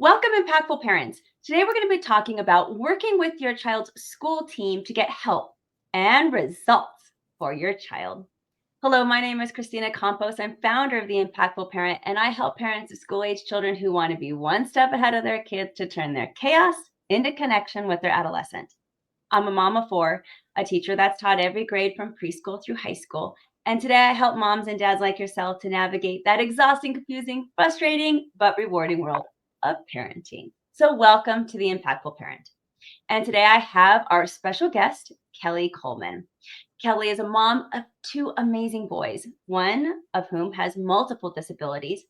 Welcome, impactful parents. Today, we're going to be talking about working with your child's school team to get help and results for your child. Hello, my name is Christina Campos. I'm founder of The Impactful Parent, and I help parents of school age children who want to be one step ahead of their kids to turn their chaos into connection with their adolescent. I'm a mom of four, a teacher that's taught every grade from preschool through high school. And today I help moms and dads like yourself to navigate that exhausting, confusing, frustrating, but rewarding world of parenting. So, welcome to The Impactful Parent. And today I have our special guest, Kelly Coleman. Kelly is a mom of two amazing boys, one of whom has multiple disabilities.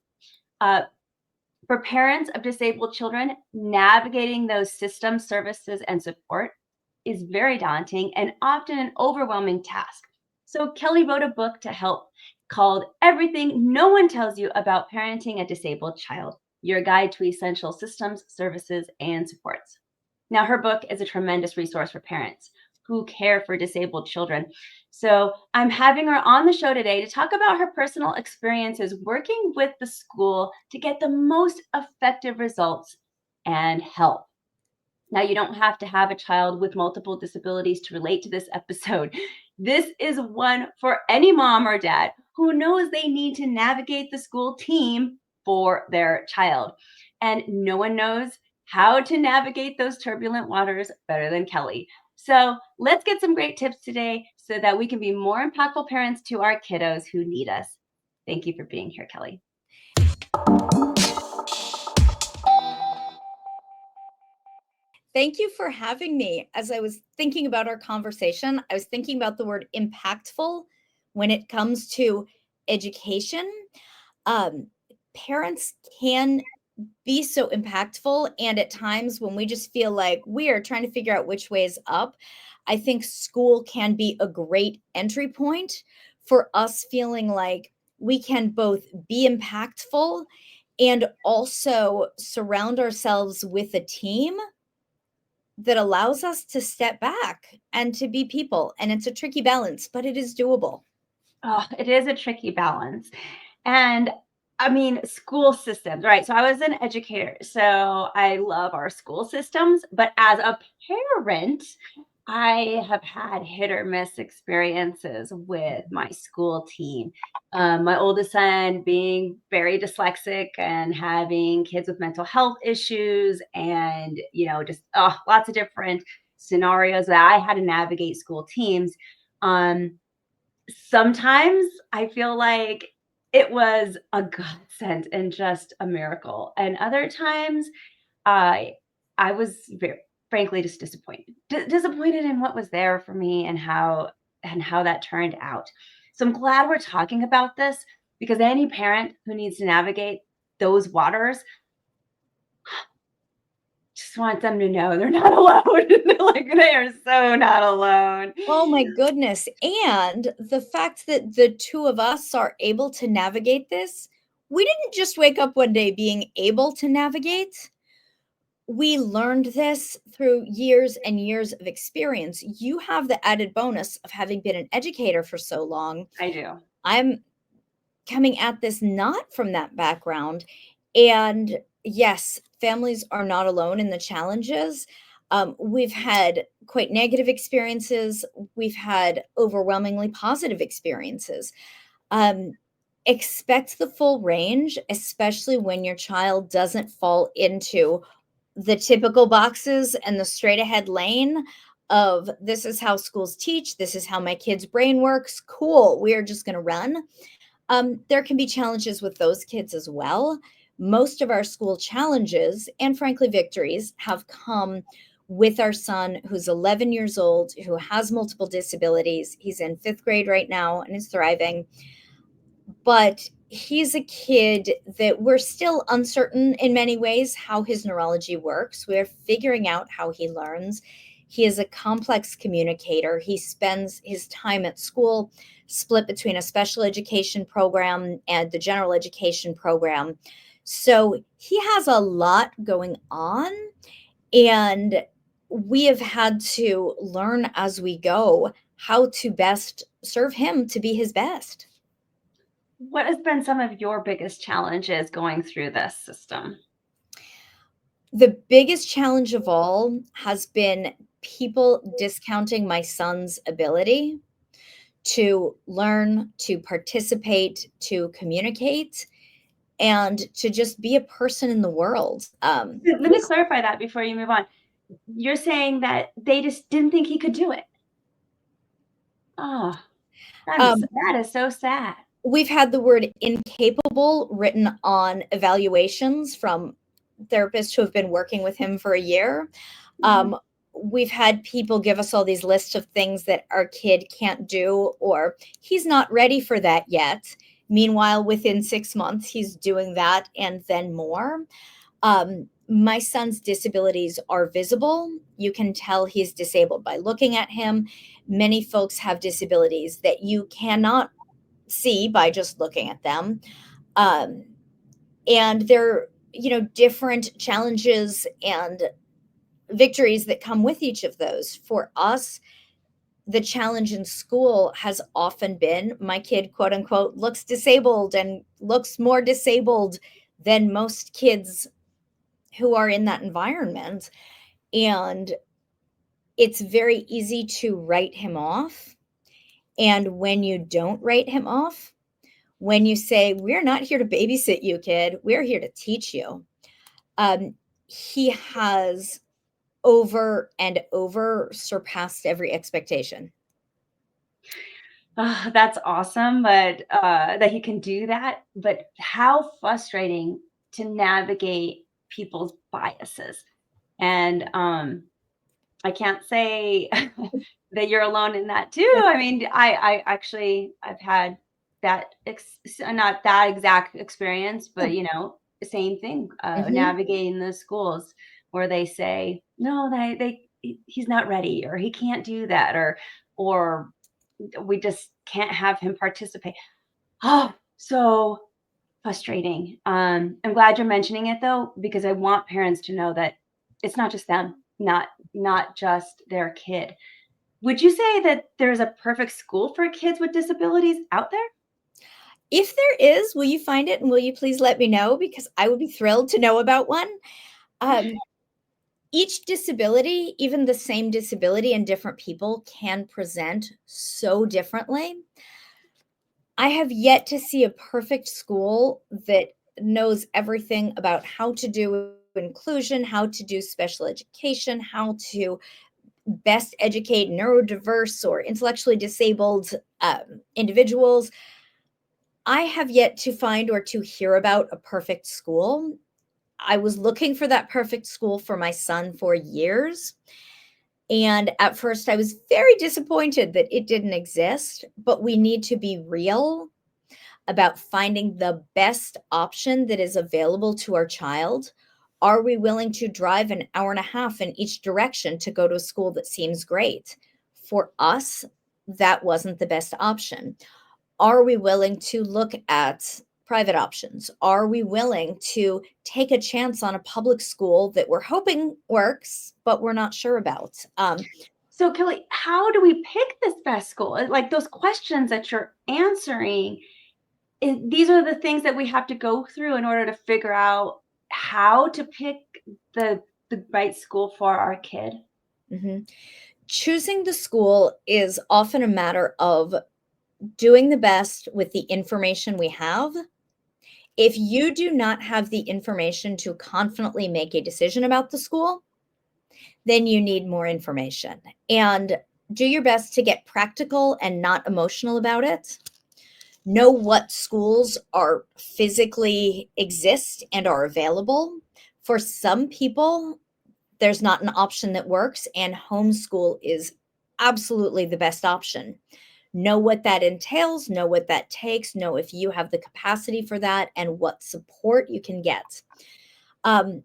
For parents of disabled children, navigating those systems, services, and support is very daunting and often an overwhelming task. So, Kelly wrote a book to help called Everything No One Tells You About Parenting a Disabled Child, Your Guide to Essential Systems, Services, and Supports. Now, her book is a tremendous resource for parents who care for disabled children. So, I'm having her on the show today to talk about her personal experiences working with the school to get the most effective results and help. Now, you don't have to have a child with multiple disabilities to relate to this episode. This is one for any mom or dad who knows they need to navigate the school team for their child. And no one knows how to navigate those turbulent waters better than Kelly. So let's get some great tips today so that we can be more impactful parents to our kiddos who need us. Thank you for being here, Kelly. Thank you for having me. As I was thinking about our conversation, I was thinking about the word impactful when it comes to education. Parents can be so impactful. And at times when we just feel like we are trying to figure out which way is up, I think school can be a great entry point for us feeling like we can both be impactful and also surround ourselves with a team that allows us to step back and to be people. And it's a tricky balance, but it is doable. Oh, it is a tricky balance. And I mean, school systems, right? So I was an educator, so I love our school systems. But as a parent, I have had hit or miss experiences with my school team. My oldest son being very dyslexic and having kids with mental health issues, and just lots of different scenarios that I had to navigate school teams. Sometimes I feel like it was a godsend and just a miracle, and other times I I was frankly just disappointed. Disappointed in what was there for me and how that turned out. So I'm glad we're talking about this because any parent who needs to navigate those waters just want them to know they're not alone. Like they are so not alone. Oh my goodness. And the fact that the two of us are able to navigate this, we didn't just wake up one day being able to navigate. We learned this through years and years of experience. You have the added bonus of having been an educator for so long. I do. I'm coming at this not from that background. And yes, families are not alone in the challenges. We've had quite negative experiences. We've had overwhelmingly positive experiences. Um, expect the full range, especially when your child doesn't fall into the typical boxes and the straight ahead lane of this is how schools teach, this is how my kid's brain works. Cool, we are just going to run. There can be challenges with those kids as well. Most of our school challenges and frankly victories have come with our son who's 11 years old, who has multiple disabilities. He's in 5th grade right now and is thriving. But he's a kid that we're still uncertain in many ways how his neurology works. We're figuring out how he learns. He is a complex communicator. He spends his time at school split between a special education program and the general education program. So he has a lot going on, and we have had to learn as we go how to best serve him to be his best. What has been some of your biggest challenges going through this system? The biggest challenge of all has been people discounting my son's ability to learn, to participate, to communicate, and to just be a person in the world. Let me clarify that before you move on. You're saying that they just didn't think he could do it. Oh, Um, that is so sad. we've had the word incapable written on evaluations from therapists who have been working with him for a year. Mhm. Um, we've had people give us all these lists of things that our kid can't do, or he's not ready for that yet. Meanwhile, within 6 months, he's doing that and then more. My son's disabilities are visible. You can tell he's disabled by looking at him. Many folks have disabilities that you cannot see by just looking at them. Um, and there, different challenges and victories that come with each of those. For us, the challenge in school has often been my kid, quote unquote, looks disabled and looks more disabled than most kids who are in that environment. And it's very easy to write him off. And when you don't write him off, when you say, we're not here to babysit you, kid, we're here to teach you, um, he has over and over surpassed every expectation. That's awesome, but that he can do that. But how frustrating to navigate people's biases. And I can't say that you're alone in that too. I mean, I actually I've had not that exact experience, but same thing. Mhm, Navigating the schools where they say no, he's not ready, or he can't do that, or we just can't have him participate. Oh, so frustrating. I'm glad you're mentioning it though, because I want parents to know that it's not just them, not just their kid. Would you say that there's a perfect school for kids with disabilities out there? if there is, will you find it and will you please let me know? Because I would be thrilled to know about one. Um, each disability, even the same disability in different people, can present so differently. I have yet to see a perfect school that knows everything about how to do inclusion, how to do special education, how to best educate neurodiverse or intellectually disabled individuals. I have yet to find or to hear about a perfect school. I was looking for that perfect school for my son for years. And at first, I was very disappointed that it didn't exist, but we need to be real about finding the best option that is available to our child. Are we willing to drive an hour and a half in each direction to go to a school that seems great? For us, that wasn't the best option. Are we willing to look at private options? Are we willing to take a chance on a public school that we're hoping works, but we're not sure about? So Kelly, how do we pick this best school? Like those questions that you're answering, these are the things that we have to go through in order to figure out how to pick the the right school for our kid. Mhm. Choosing the school is often a matter of doing the best with the information we have. If you do not have the information to confidently make a decision about the school, then you need more information. And do your best to get practical and not emotional about it. Know what schools are physically exist and are available. For some people, there's not an option that works, and homeschool is absolutely the best option. Know what that entails, know what that takes, know if you have the capacity for that, and what support you can get. Um,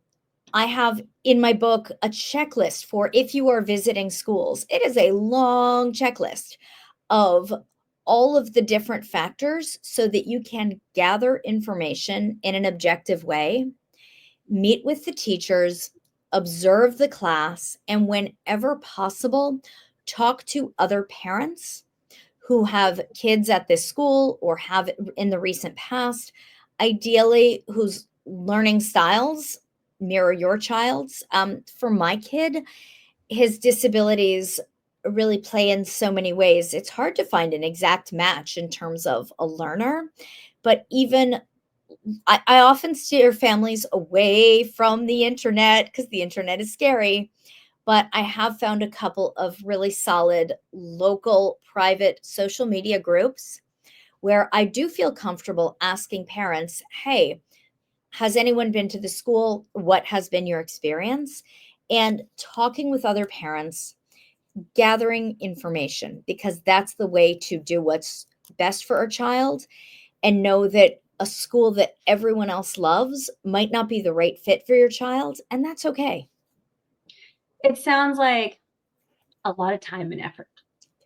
I have in my book a checklist for if you are visiting schools. It is a long checklist of all of the different factors so that you can gather information in an objective way, meet with the teachers, observe the class, and whenever possible, talk to other parents who have kids at this school or have in the recent past, ideally whose learning styles mirror your child's. For my kid, his disabilities really play in so many ways. It's hard to find an exact match in terms of a learner, but even I often steer families away from the internet because the internet is scary. But I have found a couple of really solid local private social media groups where I do feel comfortable asking parents, hey, has anyone been to the school? What has been your experience? And talking with other parents, gathering information, because that's the way to do what's best for a child and know that a school that everyone else loves might not be the right fit for your child. And that's okay. It sounds like a lot of time and effort.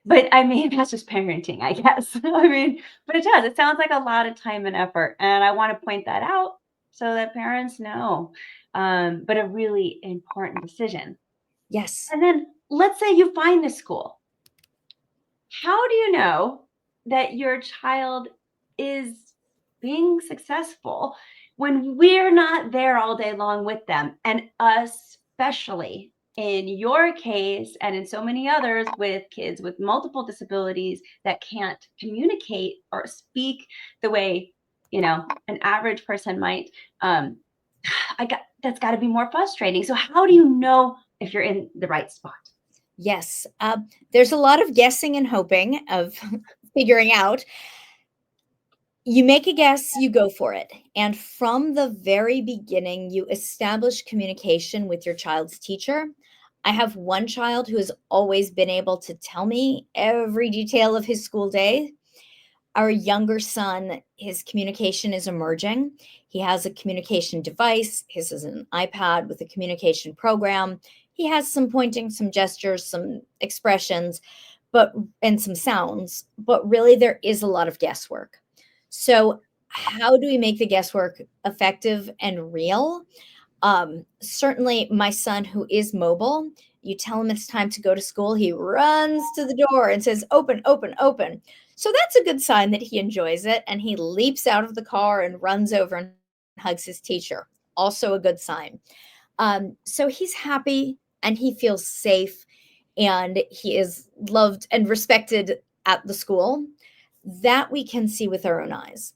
But I mean, that's just parenting, I guess. I mean, but it does. It sounds like a lot of time and effort. And I want to point that out so that parents know. But a really important decision. Yes. And then let's say you find the school. How do you know that your child is being successful when we're not there all day long with them? And especially in your case, and in so many others with kids with multiple disabilities that can't communicate or speak the way, an average person might. Um, that's got to be more frustrating. So, how do you know if you're in the right spot? Yes. There's a lot of guessing and hoping of figuring out. You make a guess, you go for it. And from the very beginning, you establish communication with your child's teacher. I have one child who has always been able to tell me every detail of his school day. Our younger son, his communication is emerging. He has a communication device. His is an iPad with a communication program. He has some pointing, some gestures, some expressions, but and some sounds, but really there is a lot of guesswork. So, how do we make the guesswork effective and real? Certainly, my son, who is mobile, you tell him it's time to go to school, he runs to the door and says, open, open, open. So that's a good sign that he enjoys it. And he leaps out of the car and runs over and hugs his teacher. Also a good sign. So he's happy and he feels safe and he is loved and respected at the school. That we can see with our own eyes.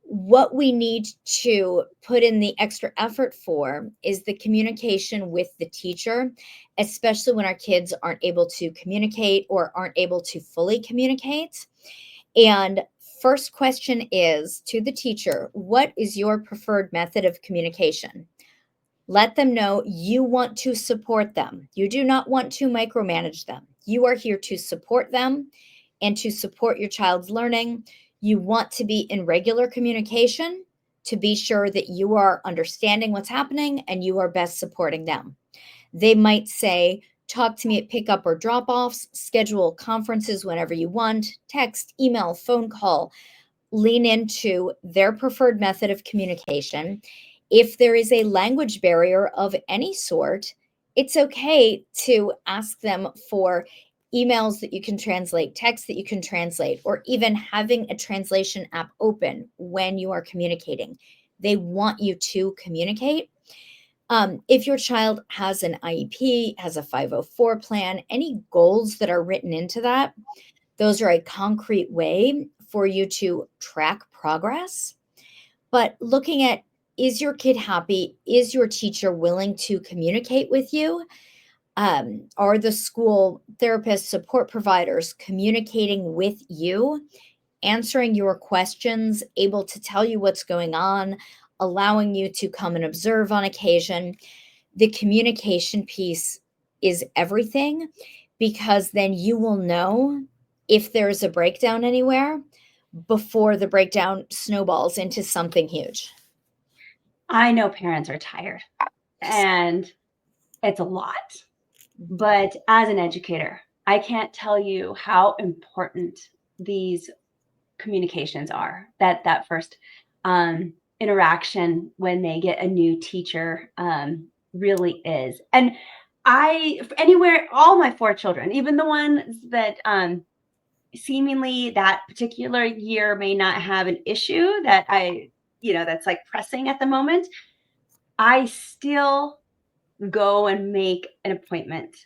What we need to put in the extra effort for is the communication with the teacher, especially when our kids aren't able to communicate or aren't able to fully communicate. And first question is to the teacher, what is your preferred method of communication? Let them know you want to support them. You do not want to micromanage them. You are here to support them and to support your child's learning. You want to be in regular communication to be sure that you are understanding what's happening and you are best supporting them. They might say, talk to me at pickup or drop offs, schedule conferences whenever you want, text, email, phone call, lean into their preferred method of communication. If there is a language barrier of any sort, it's okay to ask them for emails that you can translate, text that you can translate, or even having a translation app open when you are communicating. They want you to communicate. If your child has an IEP, has a 504 plan, any goals that are written into that, those are a concrete way for you to track progress. But looking at, is your kid happy? Is your teacher willing to communicate with you? Are the school therapists, support providers communicating with you, answering your questions, able to tell you what's going on, allowing you to come and observe on occasion? The communication piece is everything because then you will know if there's a breakdown anywhere before the breakdown snowballs into something huge. I know parents are tired Yes. and it's a lot. Mhm. But as an educator, I can't tell you how important these communications are. That first interaction when they get a new teacher really is. And anywhere, all my four children, even the ones that seemingly that particular year may not have an issue that that's like pressing at the moment, I still go and make an appointment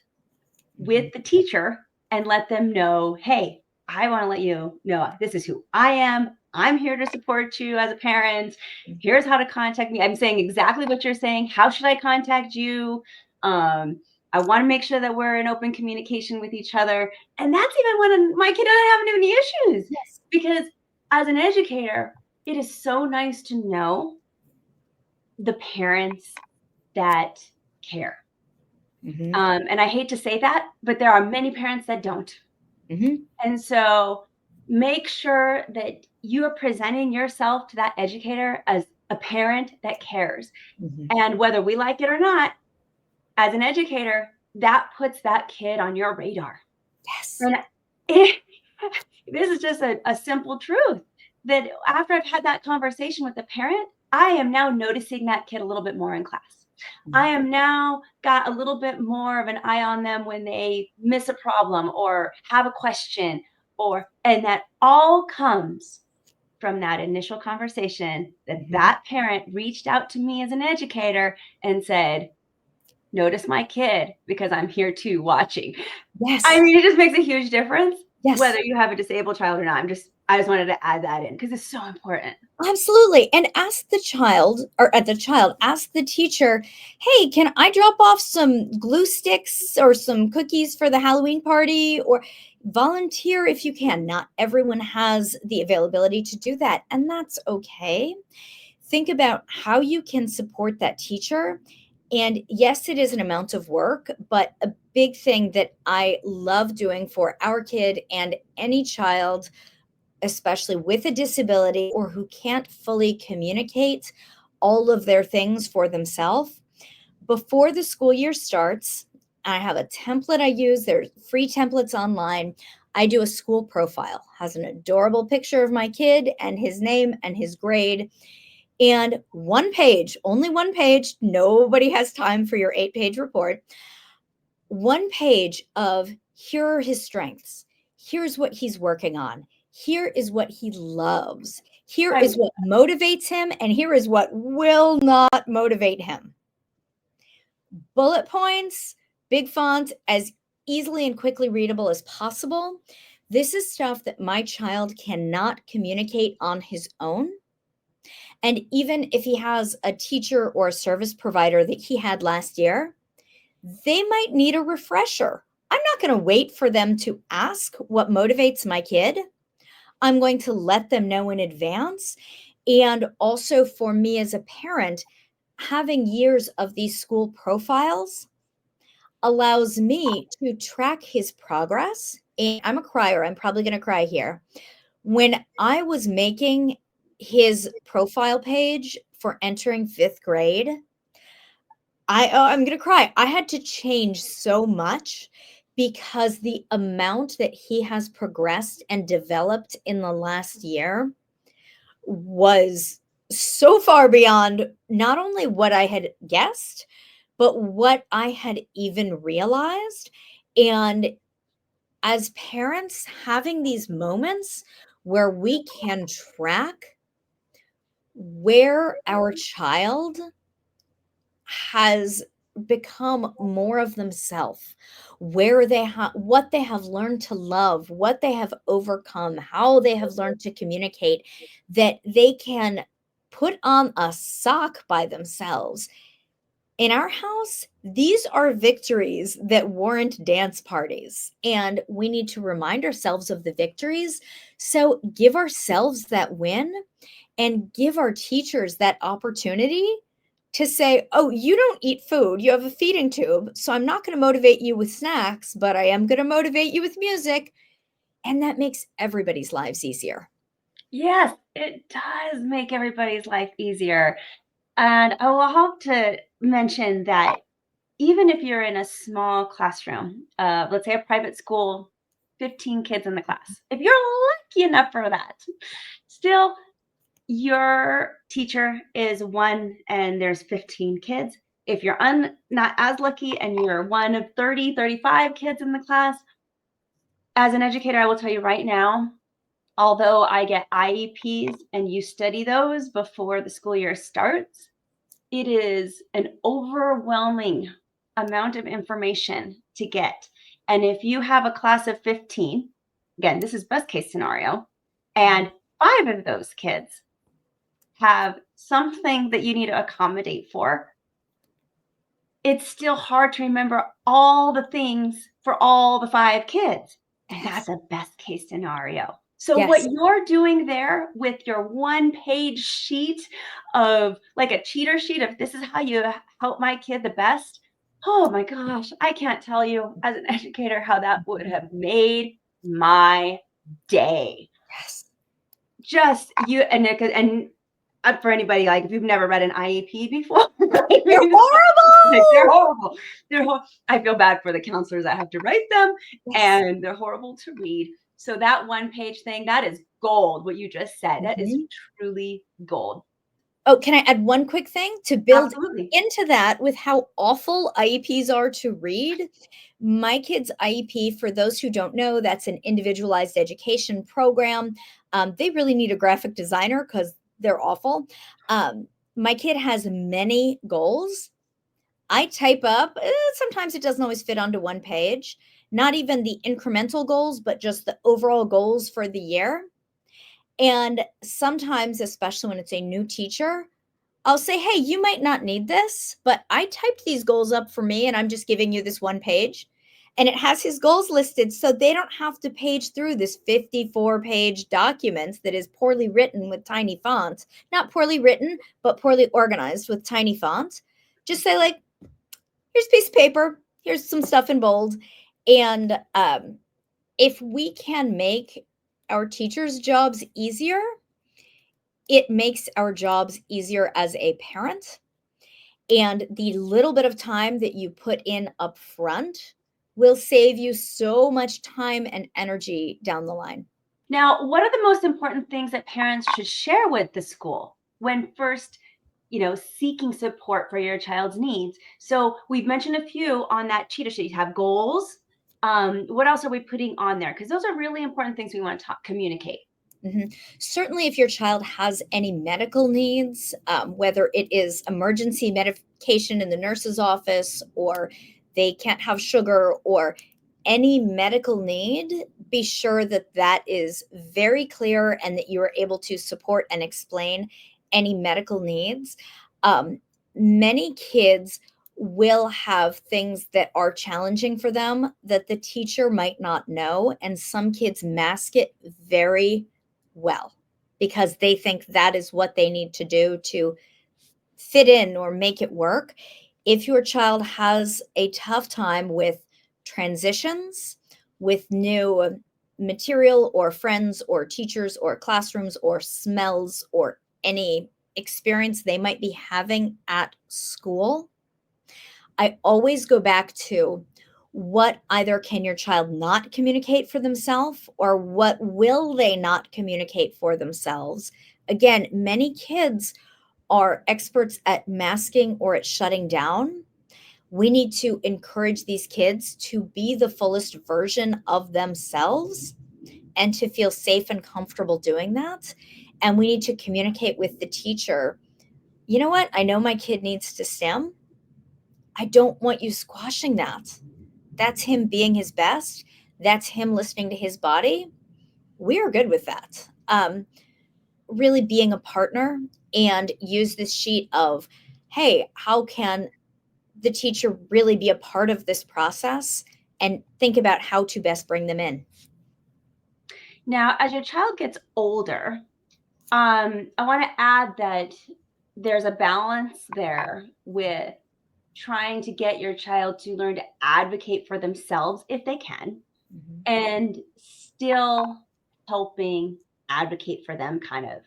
Mhm, with the teacher and let them know, hey, I want to let you know this is who I am. I'm here to support you as a parent. mhm. Here's how to contact me. I'm saying exactly what you're saying. How should I contact you? Um, I want to make sure that we're in open communication with each other. And that's even when my kid and I haven't any issues. Yes. Because as an educator, it is so nice to know the parents that care. Mhm, And I hate to say that, but there are many parents that don't. mhm, And so make sure that you are presenting yourself to that educator as a parent that cares. mhm. And whether we like it or not, as an educator, that puts that kid on your radar. Yes. And it, this is just a simple truth that after I've had that conversation with the parent, I am now noticing that kid a little bit more in class. I Mhm, am now got a little bit more of an eye on them when they miss a problem or have a question, or and that all comes from that initial conversation that mhm. that parent reached out to me as an educator and said, notice my kid because I'm here too watching. I Yes, mean, it just makes a huge difference yes. whether you have a disabled child or not. I just wanted to add that in because it's so important. Absolutely, and ask the child or at the child, ask the teacher, "Hey, can I drop off some glue sticks or some cookies for the Halloween party?" Or volunteer if you can. Not everyone has the availability to do that, and that's okay. Think about how you can support that teacher. And yes, it is an amount of work, but a big thing that I love doing for our kid and any child, especially with a disability or who can't fully communicate all of their things for themselves, before the school year starts, I have a template I use. There's free templates online. I do a school profile, has an adorable picture of my kid and his name and his grade. And one page, only one page, nobody has time for your 8-page report. One page of here are his strengths. Here's what he's working on. Here is what he loves. Here I is what motivates him. And here is what will not motivate him. Bullet points, big font, as easily and quickly readable as possible. This is stuff that my child cannot communicate on his own. And even if he has a teacher or a service provider that he had last year, they might need a refresher. I'm not going to wait for them to ask what motivates my kid. I'm going to let them know in advance. And also for me as a parent, having years of these school profiles allows me to track his progress. And I'm a crier. I'm probably going to cry here. When I was making his profile page for entering 5th grade, I'm gonna cry. I had to change so much because the amount that he has progressed and developed in the last year was so far beyond not only what I had guessed, but what I had even realized. And as parents, having these moments where we can track where our child has become more of themselves, where what they have learned to love, what they have overcome, how they have learned to communicate, that they can put on a sock by themselves. In our house, these are victories that warrant dance parties, and we need to remind ourselves of the victories. So give ourselves that win and give our teachers that opportunity to say, "Oh, you don't eat food. You have a feeding tube. So I'm not going to motivate you with snacks, but I am going to motivate you with music." And that makes everybody's lives easier. Yes, it does make everybody's life easier. And I will hope to mention that even if you're in a small classroom, let's say a private school, 15 kids in the class, if you're lucky enough for that, still your teacher is one and there's 15 kids. If you're not as lucky and you're one of 30, 35 kids in the class, as an educator, I will tell you right now, although I get IEPs and you study those before the school year starts, it is an overwhelming amount of information to get. And if you have a class of 15, again, this is best case scenario, Mhm. and 5 of those kids have something that you need to accommodate for, it's still hard to remember all the things for all the 5 kids, and Yes. that's a best case scenario. So what Yes. you're doing there with your one-page sheet of like a cheater sheet of this is how you help my kid the best. Oh my gosh, I can't tell you as an educator how that would have made my day. Yes. Just you and for anybody, like, if you've never read an IEP before, They're they're horrible! horrible. I feel bad for the counselors that have to write them, Yes. and they're horrible to read. So that one-page thing, that is gold, what you just said. That is Mhm. truly gold. Oh, can I add one quick thing to build Absolutely. into that with how awful IEPs are to read? My kid's IEP, for those who don't know, that's an individualized education program. They really need a graphic designer because they're awful. My kid has many goals. I type up, sometimes it doesn't always fit onto one page, not even the incremental goals, but just the overall goals for the year. And sometimes, especially when it's a new teacher, I'll say, "Hey, you might not need this, but I typed these goals up for me and I'm just giving you this one page." And it has his goals listed so they don't have to page through this 54-page document that is poorly written with tiny font. Not poorly written, but poorly organized with tiny font. Just say, like, here's a piece of paper, here's some stuff in bold. And if we can make our teachers' jobs easier, it makes our jobs easier as a parent. And the little bit of time that you put in up front will save you so much time and energy down the line. Now, what are the most important things that parents should share with the school when first, seeking support for your child's needs? So we've mentioned a few on that cheat sheet. You have goals. What else are we putting on there? Because those are really important things we want to communicate. Certainly, if your child has any medical needs, whether it is emergency medication in the nurse's office, or they can't have sugar, or any medical need, be sure that that is very clear and that you are able to support and explain any medical needs. Um, Many kids will have things that are challenging for them that the teacher might not know, and some kids mask it very well because they think that is what they need to do to fit in or make it work. If your child has a tough time with transitions, with new material or friends or teachers or classrooms or smells or any experience they might be having at school, I always go back to what either can your child not communicate for themselves or what will they not communicate for themselves. Again, many kids are experts at masking or at shutting down. We need to encourage these kids to be the fullest version of themselves and to feel safe and comfortable doing that. And we need to communicate with the teacher, you know what? I know my kid needs to STEM. I don't want you squashing that. That's him being his best. That's him listening to his body. We are good with that. Really being a partner and use this sheet of, hey, how can the teacher really be a part of this process and think about how to best bring them in. Now, as your child gets older, I want to add that there's a balance there with trying to get your child to learn to advocate for themselves if they can, Mhm, and still helping advocate for them kind of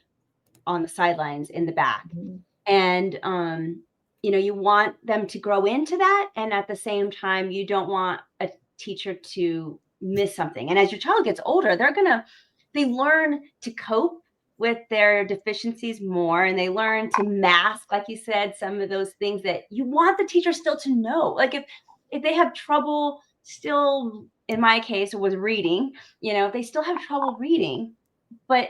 on the sidelines in the back. mhm, And you want them to grow into that, and at the same time you don't want a teacher to miss something. And as your child gets older, they learn to cope with their deficiencies more, and they learn to mask, like you said, some of those things that you want the teacher still to know. Like if they have trouble still, in my case, with reading, if they still have trouble reading, but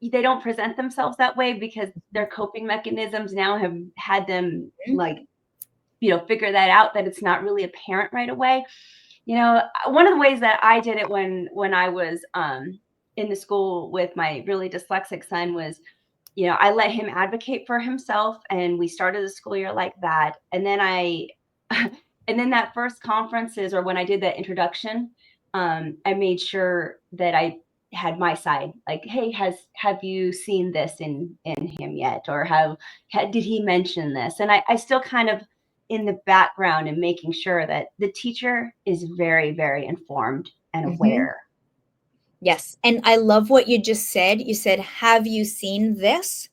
they don't present themselves that way because their coping mechanisms now have had them Mhm, like, figure that out, that it's not really apparent right away. One of the ways that I did it when I was in the school with my really dyslexic son was, I let him advocate for himself, and we started the school year like that. And then and then that first conferences, or when I did that introduction, I made sure that I had my side. Like, hey, have you seen this in him yet, or did he mention this? And I still kind of in the background and making sure that the teacher is very, very informed and mhm. aware. Yes, and I love what you just said. You said, "Have you seen this?"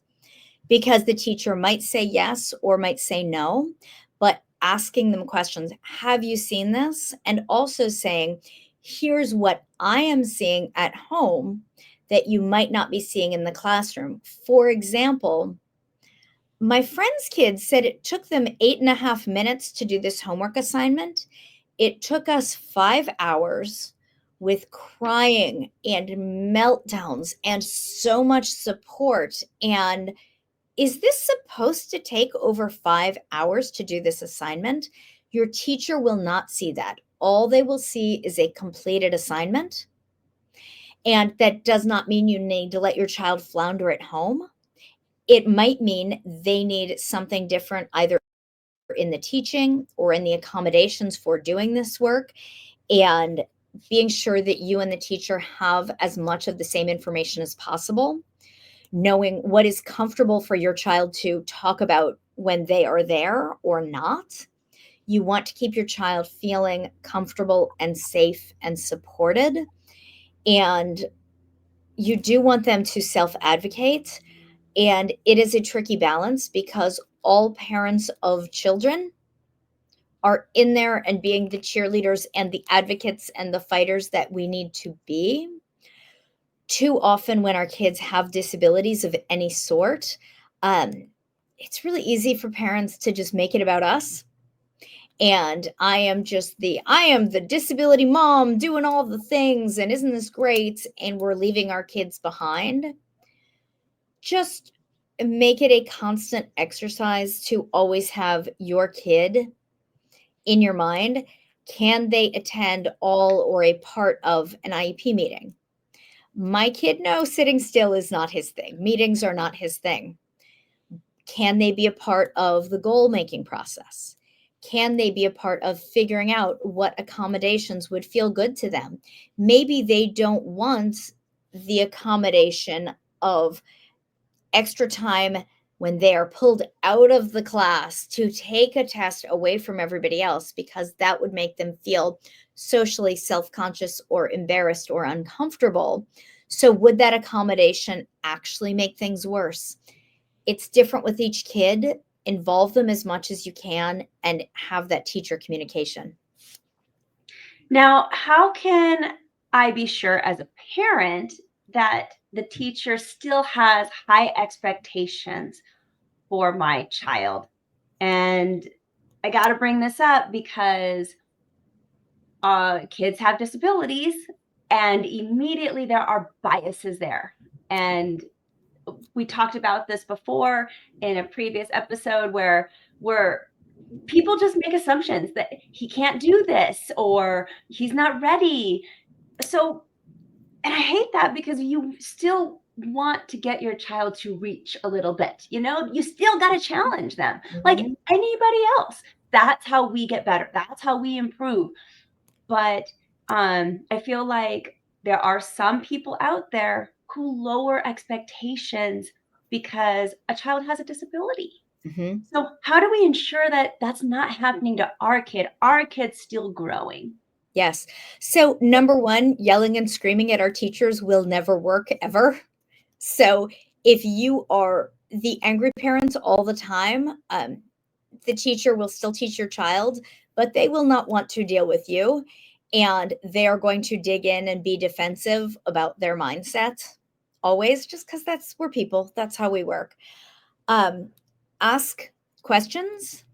Because the teacher might say yes or might say no, but asking them questions, "Have you seen this?" And also saying, "Here's what I am seeing at home that you might not be seeing in the classroom." For example, my friend's kids said it took them 8.5 minutes to do this homework assignment. It took us 5 hours with crying and meltdowns and so much support. And is this supposed to take over 5 hours to do this assignment? Your teacher will not see that. All they will see is a completed assignment. And that does not mean you need to let your child flounder at home. It might mean they need something different, either in the teaching or in the accommodations for doing this work, and being sure that you and the teacher have as much of the same information as possible, knowing what is comfortable for your child to talk about when they are there or not. You want to keep your child feeling comfortable and safe and supported. And you do want them to self advocate. And it is a tricky balance because all parents of children are in there and being the cheerleaders and the advocates and the fighters that we need to be. Too often, when our kids have disabilities of any sort, um, it's really easy for parents to just make it about us. And I am the disability mom doing all the things. And isn't this great? And we're leaving our kids behind. Just make it a constant exercise to always have your kid in your mind. Can they attend all or a part of an IEP meeting? My kid, no, sitting still is not his thing. Meetings are not his thing. Can they be a part of the goal making process? Can they be a part of figuring out what accommodations would feel good to them? Maybe they don't want the accommodation of extra time when they are pulled out of the class to take a test away from everybody else, because that would make them feel socially self-conscious or embarrassed or uncomfortable. So would that accommodation actually make things worse? It's different with each kid. Involve them as much as you can and have that teacher communication. Now, how can I be sure as a parent that the teacher still has high expectations for my child? And I got to bring this up because kids have disabilities, and immediately there are biases there. And we talked about this before in a previous episode where people just make assumptions that he can't do this or he's not ready. So, and I hate that because you still want to get your child to reach a little bit. You still got to challenge them like Mhm, anybody else. That's how we get better. That's how we improve. But I feel like there are some people out there who lower expectations because a child has a disability. mhm. So, how do we ensure that that's not happening to our kid? Our kid's still growing. Yes. So, number one, yelling and screaming at our teachers will never work ever. So, if you are the angry parents all the time, the teacher will still teach your child, but they will not want to deal with you. And they are going to dig in and be defensive about their mindset always, just because we're people. That's how we work. Um, Ask questions,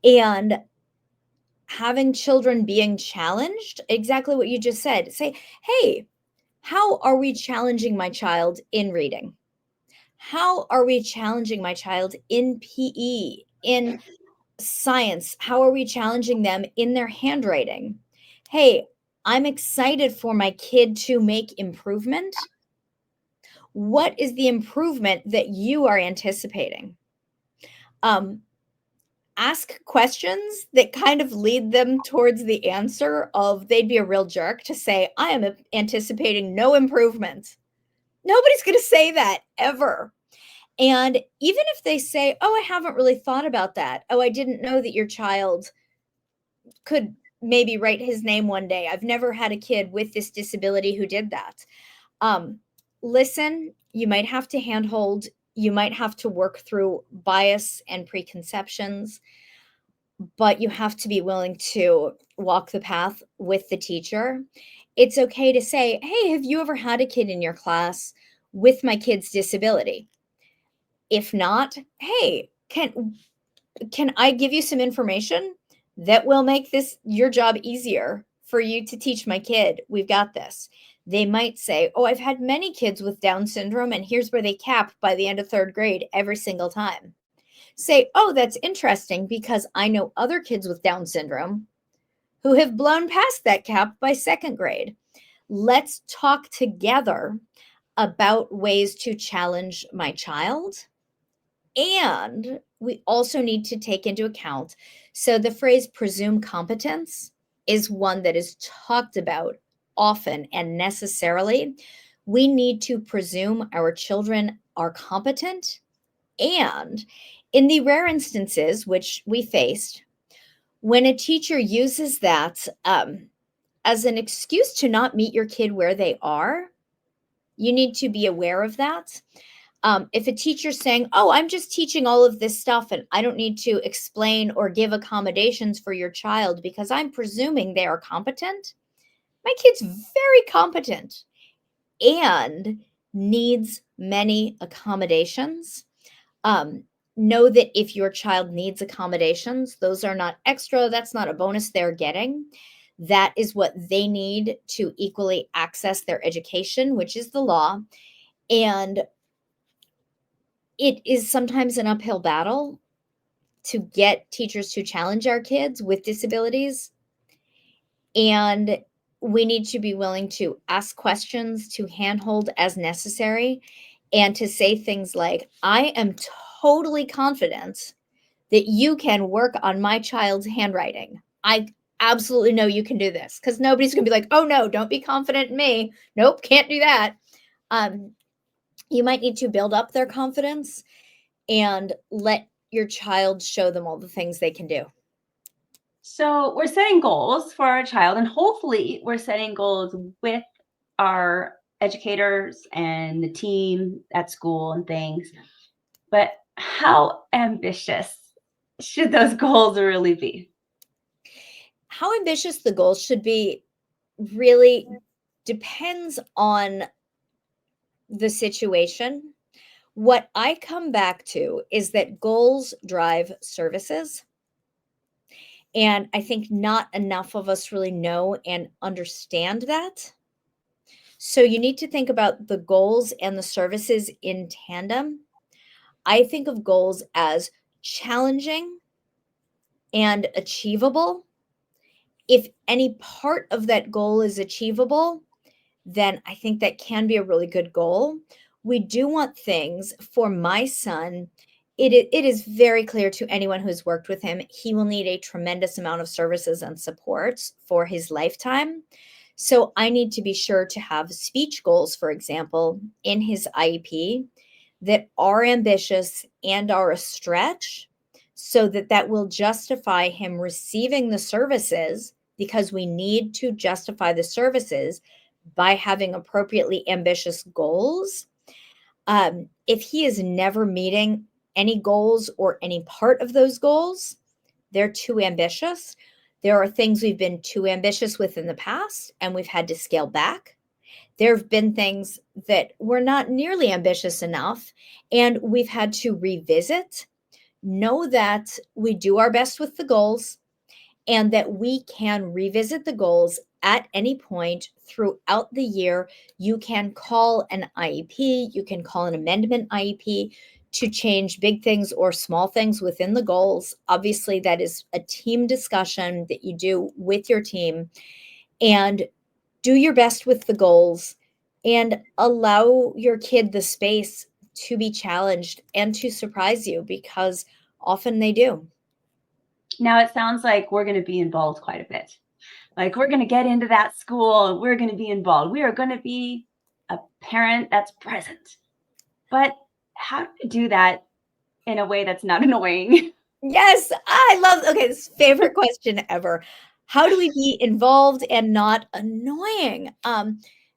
and having children being challenged, exactly what you just said. Say, hey, how are we challenging my child in reading? How are we challenging my child in PE, in science? How are we challenging them in their handwriting? Hey, I'm excited for my kid to make improvement. What is the improvement that you are anticipating? Um, Ask questions that kind of lead them towards the answer of they'd be a real jerk to say, I am anticipating no improvement. Nobody's going to say that ever. And even if they say, oh, I haven't really thought about that. Oh, I didn't know that your child could maybe write his name one day. I've never had a kid with this disability who did that. Um, Listen, you might have to handhold, you might have to work through bias and preconceptions, but you have to be willing to walk the path with the teacher. It's okay to say, hey, have you ever had a kid in your class with my kid's disability? If not, hey, can I give you some information that will make this your job easier for you to teach my kid? We've got this. They might say, oh, I've had many kids with Down syndrome, and here's where they cap by the end of third grade every single time. Say, oh, that's interesting because I know other kids with Down syndrome who have blown past that cap by second grade. Let's talk together about ways to challenge my child. And we also need to take into account, so the phrase presume competence is one that is talked about often and necessarily. We need to presume our children are competent. And in the rare instances which we faced, when a teacher uses that as an excuse to not meet your kid where they are, you need to be aware of that. If a teacher's saying, oh, I'm just teaching all of this stuff and I don't need to explain or give accommodations for your child because I'm presuming they are competent, my kid's very competent and needs many accommodations. Um, know that if your child needs accommodations, those are not extra, that's not a bonus they're getting. That is what they need to equally access their education, which is the law. And it is sometimes an uphill battle to get teachers to challenge our kids with disabilities. And we need to be willing to ask questions, to handhold as necessary, and to say things like, I am totally confident that you can work on my child's handwriting. I absolutely know you can do this, because nobody's going to be like, oh, no, don't be confident in me. Nope, can't do that. You might need to build up their confidence and let your child show them all the things they can do. So we're setting goals for our child, and hopefully we're setting goals with our educators and the team at school and things. But how ambitious should those goals really be? How ambitious the goals should be really depends on the situation. What I come back to is that goals drive services. And I think not enough of us really know and understand that. So you need to think about the goals and the services in tandem. I think of goals as challenging and achievable. If any part of that goal is achievable, then I think that can be a really good goal. We do want things for my son. It is very clear to anyone who's worked with him, he will need a tremendous amount of services and supports for his lifetime. So I need to be sure to have speech goals, for example, in his IEP that are ambitious and are a stretch, so that that will justify him receiving the services, because we need to justify the services by having appropriately ambitious goals. If he is never meeting any goals or any part of those goals, they're too ambitious. There are things we've been too ambitious with in the past and we've had to scale back. There have been things that were not nearly ambitious enough and we've had to revisit. Know that we do our best with the goals and that we can revisit the goals at any point throughout the year, you can call an IEP, you can call an amendment IEP to change big things or small things within the goals. Obviously, that is a team discussion that you do with your team, and do your best with the goals and allow your kid the space to be challenged and to surprise you, because often they do. Now it sounds like we're going to be involved quite a bit. Like we're going to get into that school and we're going to be involved. We are going to be a parent that's present. But how to do that in a way that's not annoying? Yes, I love, okay, this favorite question ever. How do we be involved and not annoying?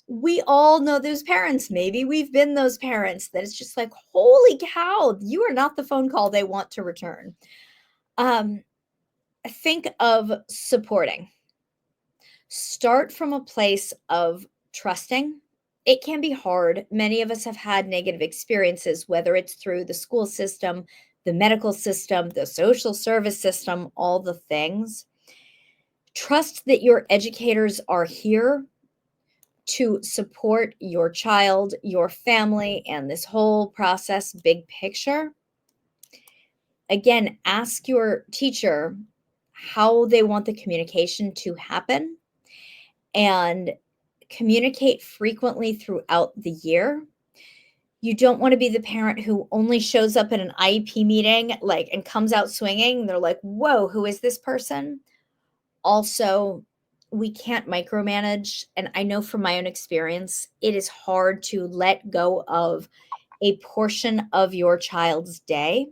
We all know those parents. Maybe we've been those parents that it's just like, holy cow, you are not the phone call they want to return. Um, think of supporting. Start from a place of trusting. It can be hard. Many of us have had negative experiences, whether it's through the school system, the medical system, the social service system, all the things. Trust that your educators are here to support your child, your family, and this whole process, big picture. Again, ask your teacher how they want the communication to happen, and communicate frequently throughout the year. You don't want to be the parent who only shows up at an IEP meeting like and comes out swinging. They're like, "Whoa, who is this person?" Also, we can't micromanage, and I know from my own experience, it is hard to let go of a portion of your child's day.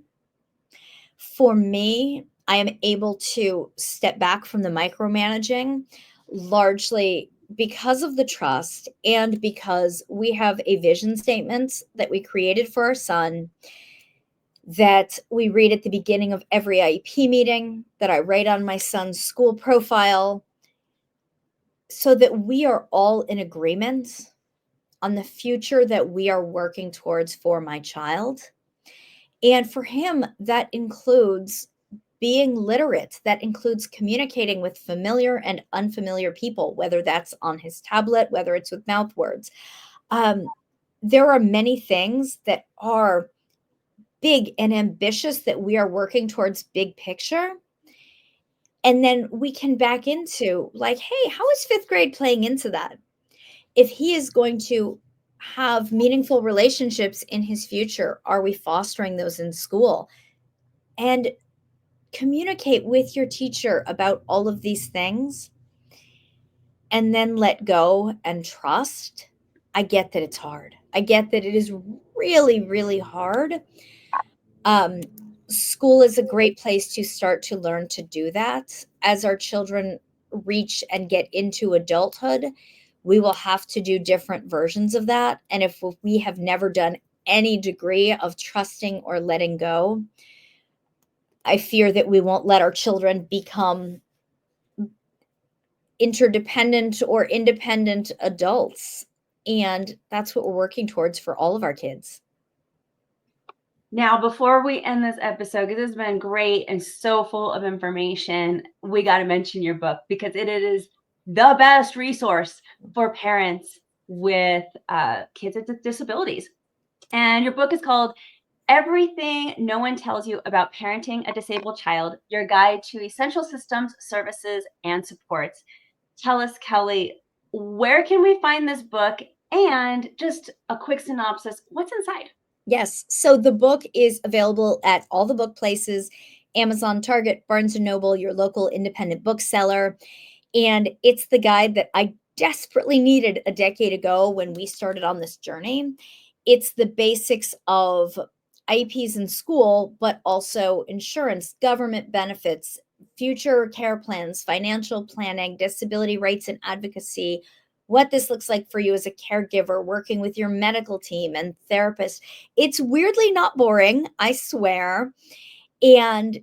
For me, I am able to step back from the micromanaging largely because of the trust and because we have a vision statement that we created for our son that we read at the beginning of every IEP meeting, that I write on my son's school profile, so that we are all in agreement on the future that we are working towards for my child. And for him, that includes being literate, that includes communicating with familiar and unfamiliar people, whether that's on his tablet, whether it's with mouth words. Um, there are many things that are big and ambitious that we are working towards big picture. And then we can back into like, hey, how is fifth grade playing into that? If he is going to have meaningful relationships in his future, are we fostering those in school? And communicate with your teacher about all of these things and then let go and trust. I get that it's hard. I get that it is really, really hard. Um, School is a great place to start to learn to do that. As our children reach and get into adulthood, we will have to do different versions of that. And if we have never done any degree of trusting or letting go, I fear that we won't let our children become interdependent or independent adults. And that's what we're working towards for all of our kids. Now, before we end this episode, because it's been great and so full of information, we got to mention your book because it is the best resource for parents with kids with disabilities. And your book is called Everything No One Tells You About Parenting a Disabled Child, Your Guide to Essential Systems, Services, and Supports. Tell us, Kelly, where can we find this book? And just a quick synopsis, what's inside? Yes. So the book is available at all the book places, Amazon, Target, Barnes and Noble, your local independent bookseller. And it's the guide that I desperately needed a decade ago when we started on this journey. It's the basics of IEPs in school, but also insurance, government benefits, future care plans, financial planning, disability rights and advocacy, what this looks like for you as a caregiver, working with your medical team and therapist. It's weirdly not boring, I swear, and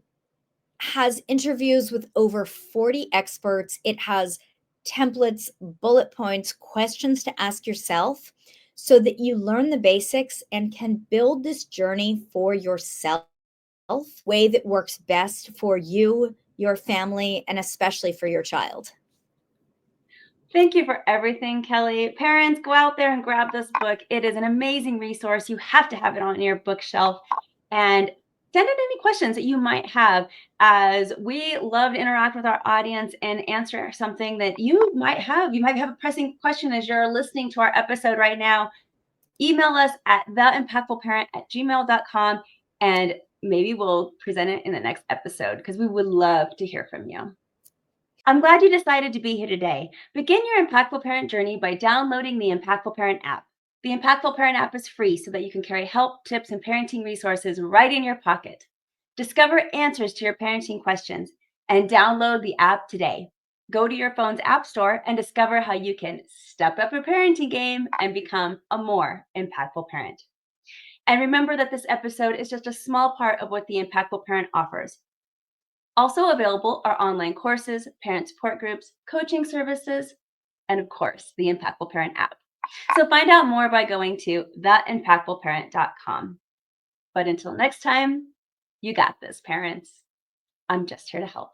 has interviews with over 40 experts. It has templates, bullet points, questions to ask yourself so that you learn the basics and can build this journey for yourself way that works best for you, your family, and especially for your child. Thank you for everything, Kelly. Parents, go out there and grab this book. It is an amazing resource. You have to have it on your bookshelf. And send in any questions that you might have, as we love to interact with our audience and answer something that you might have. You might have a pressing question as you're listening to our episode right now. Email us at theimpactfulparent@gmail.com, and maybe we'll present it in the next episode because we would love to hear from you. I'm glad you decided to be here today. Begin your Impactful Parent journey by downloading the Impactful Parent app. The Impactful Parent app is free so that you can carry help, tips, and parenting resources right in your pocket. Discover answers to your parenting questions and download the app today. Go to your phone's app store and discover how you can step up your parenting game and become a more impactful parent. And remember that this episode is just a small part of what the Impactful Parent offers. Also available are online courses, parent support groups, coaching services, and of course, the Impactful Parent app. So find out more by going to theimpactfulparent.com. But until next time, you got this, parents. I'm just here to help.